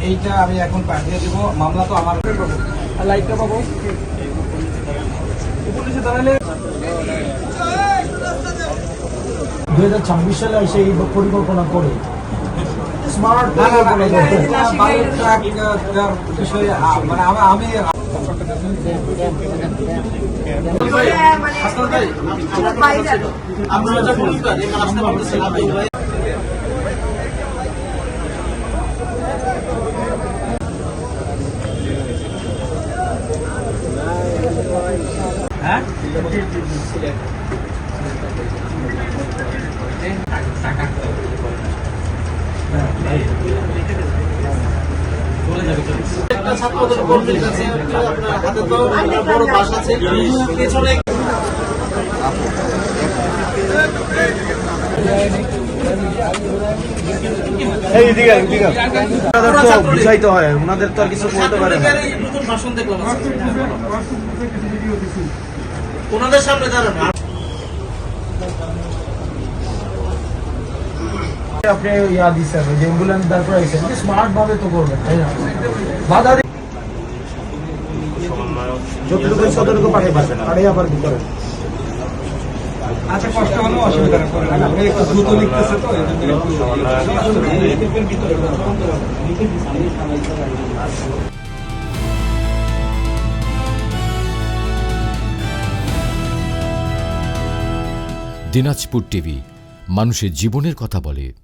এইটা আমি এখন পাঠিয়ে দেবো, মামলা তো আমার লাইটটা পাবো পুলিশে দাঁড়ালে 2026 সালে এসে এই পরিকল্পনা করে স্মার্ট বিষয়ে মানে আমি হ্যাঁ বুঝাইতে হয়, ওনাদের তো আর কিছু বলতে পারে না। ওনাদের সামনে দাঁড়ান। আপনি ইয়া দিচ্ছেন যে অ্যাম্বুলেন্স তারপর আইছেন, স্মার্ট ভাবে তো করবেন, তাই না? বাধা যতটুকু ততটুকু পাঠিয়ে পারবেন, পাঠিয়ে আবার কি করেন। আচ্ছা, কষ্ট হলেও অসুবিধা নেই, একটু দ্রুত লিখতেছে তো দিনাজপুর টিভি, মানুষের জীবনের কথা বলে।